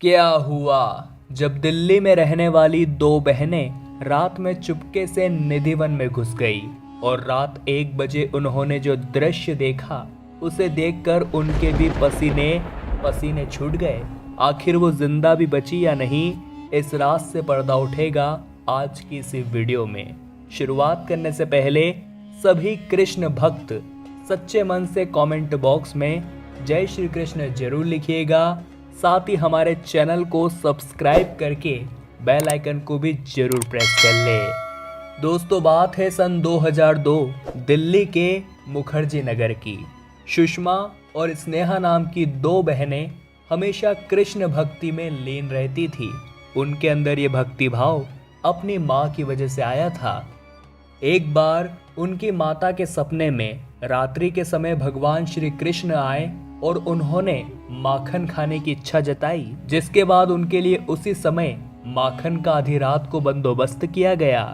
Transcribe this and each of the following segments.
क्या हुआ जब दिल्ली में रहने वाली दो बहनें रात में चुपके से निधिवन में घुस गई और रात 1 बजे उन्होंने जो दृश्य देखा उसे देखकर उनके भी पसीने पसीने छूट गए। आखिर वो जिंदा भी बची या नहीं, इस रात से पर्दा उठेगा आज की इसी वीडियो में। शुरुआत करने से पहले सभी कृष्ण भक्त सच्चे मन से कमेंट बॉक्स में जय श्री कृष्ण जरूर लिखिएगा। साथ ही हमारे चैनल को सब्सक्राइब करके बेल आइकन को भी जरूर प्रेस कर ले। दोस्तों, बात है सन 2002 दिल्ली के मुखर्जी नगर की। सुषमा और स्नेहा नाम की दो बहनें हमेशा कृष्ण भक्ति में लीन रहती थी। उनके अंदर ये भक्ति भाव अपनी माँ की वजह से आया था। एक बार उनकी माता के सपने में रात्रि के समय भगवान श्री कृष्ण आए और उन्होंने माखन खाने की इच्छा जताई, जिसके बाद उनके लिए उसी समय माखन का आधी रात को बंदोबस्त किया गया।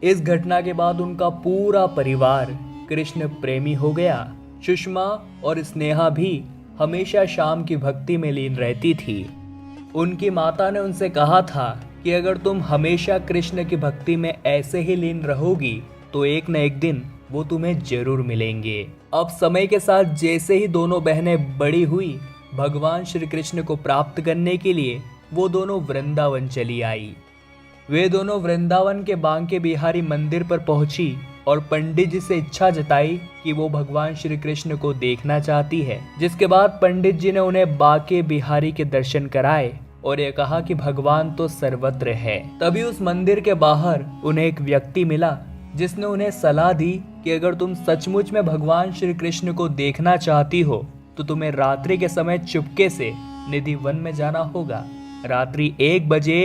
इस घटना के बाद उनका पूरा परिवार कृष्ण प्रेमी हो गया। सुषमा और स्नेहा भी हमेशा शाम की भक्ति में लीन रहती थी। उनकी माता ने उनसे कहा था कि अगर तुम हमेशा कृष्ण की भक्ति में ऐसे ही लीन रहोगी तो एक न एक दिन वो तुम्हें जरूर मिलेंगे। अब समय के साथ जैसे ही दोनों बहनें बड़ी हुई, भगवान श्री कृष्ण को प्राप्त करने के लिए वो दोनों वृंदावन चली आई। वे दोनों वृंदावन के बांके बिहारी मंदिर पर पहुंची और पंडित जी से इच्छा जताई कि वो भगवान श्री कृष्ण को देखना चाहती है। जिसके बाद पंडित जी ने उन्हें बांके बिहारी के दर्शन कराए और ये कहा कि भगवान तो सर्वत्र है। तभी उस मंदिर के बाहर उन्हें एक व्यक्ति मिला जिसने उन्हें सलाह दी कि अगर तुम सचमुच में भगवान श्री कृष्ण को देखना चाहती हो तो तुम्हें रात्रि के समय चुपके से निधि वन में जाना होगा। रात्रि 1 बजे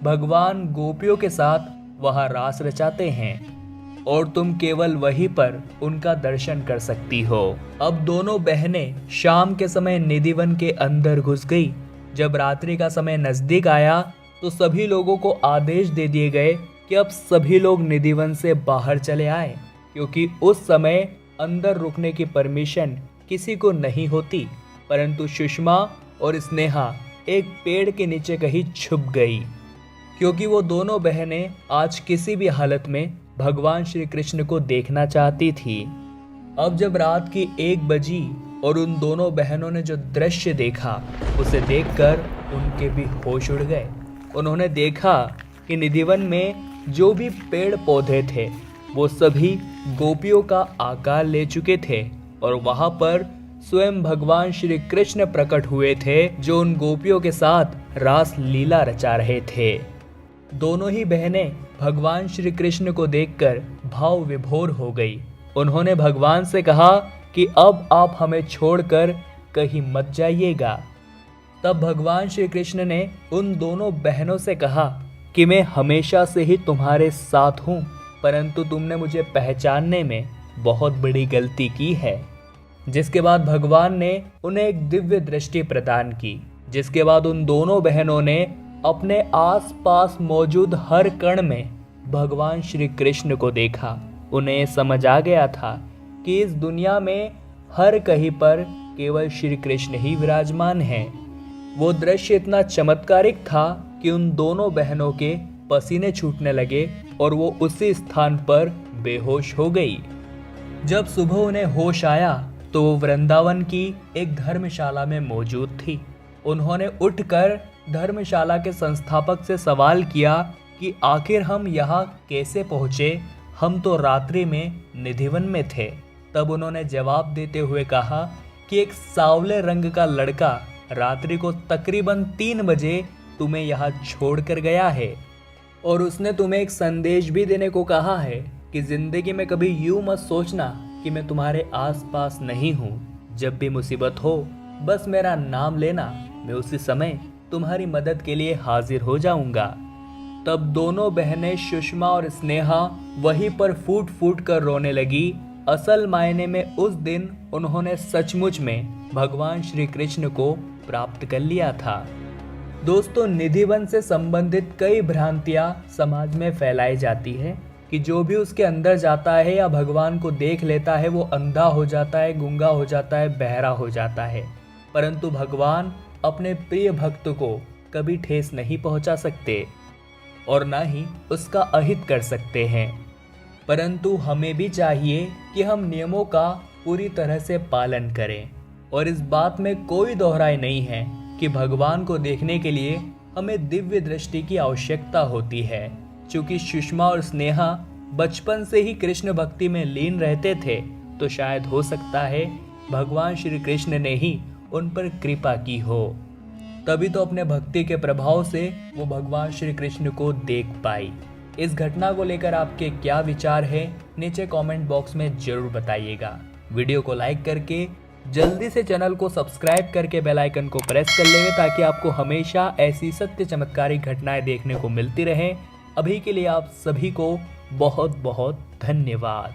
भगवान गोपियों के साथ वहां रास रचाते हैं और तुम केवल वहीं पर उनका दर्शन कर सकती हो। अब दोनों बहनें शाम के समय निधि वन के अंदर घुस गई। जब रात्रि का समय नजदीक आया तो सभी लोगों को आदेश दे दिए गए कि अब सभी लोग निधिवन से बाहर चले आए, क्योंकि उस समय अंदर रुकने की परमिशन किसी को नहीं होती। परंतु सुषमा और स्नेहा एक पेड़ के नीचे कहीं छुप गई, क्योंकि वो दोनों बहनें आज किसी भी हालत में भगवान श्री कृष्ण को देखना चाहती थी। अब जब रात की 1 बजी और उन दोनों बहनों ने जो दृश्य देखा उसे देखकर उनके भी होश उड़ गए। उन्होंने देखा कि निधिवन में जो भी पेड़ पौधे थे वो सभी गोपियों का आकार ले चुके थे और वहां पर स्वयं भगवान श्री कृष्ण प्रकट हुए थे, जो उन गोपियों के साथ रास लीला रचा रहे थे। दोनों ही बहनें भगवान श्री कृष्ण को देखकर भाव विभोर हो गई। उन्होंने भगवान से कहा कि अब आप हमें छोड़कर कहीं मत जाइएगा। तब भगवान श्री कृष्ण ने उन दोनों बहनों से कहा कि मैं हमेशा से ही तुम्हारे साथ हूँ, परंतु तुमने मुझे पहचानने में बहुत बड़ी गलती की है। जिसके बाद भगवान ने उन्हें एक दिव्य दृष्टि प्रदान की। जिसके बाद उन दोनों बहनों ने अपने आसपास मौजूद हर कण में भगवान श्री कृष्ण को देखा। उन्हें समझ आ गया था कि इस दुनिया में हर कहीं पर केवल श्री कृष्ण ही विराजमान हैं। वो दृश्य इतना चमत्कारिक था कि उन दोनों बहनों के पसीने छूटने लगे और वो उसी स्थान पर बेहोश हो गई। जब सुबह उन्हें होश आया तो वो वृंदावन की एक धर्मशाला में मौजूद थी। उन्होंने उठकर धर्मशाला के संस्थापक से सवाल किया कि आखिर हम यहाँ कैसे पहुँचे, हम तो रात्रि में निधिवन में थे। तब उन्होंने जवाब देते हुए कहा कि एक सांवले रंग का लड़का रात्रि को तकरीबन 3 बजे तुम्हें यहाँ छोड़ कर गया है और उसने तुम्हें एक संदेश भी देने को कहा है कि जिंदगी में कभी यूं मत सोचना कि मैं तुम्हारे आसपास नहीं हूँ। जब भी मुसीबत हो बस मेरा नाम लेना, मैं उसी समय तुम्हारी मदद के लिए हाजिर हो जाऊंगा। तब दोनों बहनें सुषमा और स्नेहा वहीं पर फूट फूट कर रोने लगी। असल मायने में उस दिन उन्होंने सचमुच में भगवान श्री कृष्ण को प्राप्त कर लिया था। दोस्तों, निधिवन से संबंधित कई भ्रांतियां समाज में फैलाई जाती है कि जो भी उसके अंदर जाता है या भगवान को देख लेता है वो अंधा हो जाता है, गूंगा हो जाता है, बहरा हो जाता है। परंतु भगवान अपने प्रिय भक्त को कभी ठेस नहीं पहुंचा सकते और ना ही उसका अहित कर सकते हैं, परंतु हमें भी चाहिए कि हम नियमों का पूरी तरह से पालन करें। और इस बात में कोई दोहराई नहीं है कि भगवान को देखने के लिए हमें दिव्य दृष्टि की आवश्यकता होती है। चूंकि सुषमा और स्नेहा बचपन से ही कृष्ण भक्ति में लीन रहते थे, तो शायद हो सकता है भगवान श्री कृष्ण ने ही उन पर कृपा की हो, तभी तो अपने भक्ति के प्रभाव से वो भगवान श्री कृष्ण को देख पाई। इस घटना को लेकर आपके क्या विचार है, नीचे कमेंट बॉक्स में जरूर बताइएगा। वीडियो को लाइक करके जल्दी से चैनल को सब्सक्राइब करके बेल आइकन को प्रेस कर लेंगे, ताकि आपको हमेशा ऐसी सत्य चमत्कारी घटनाएं देखने को मिलती रहें। अभी के लिए आप सभी को बहुत बहुत धन्यवाद।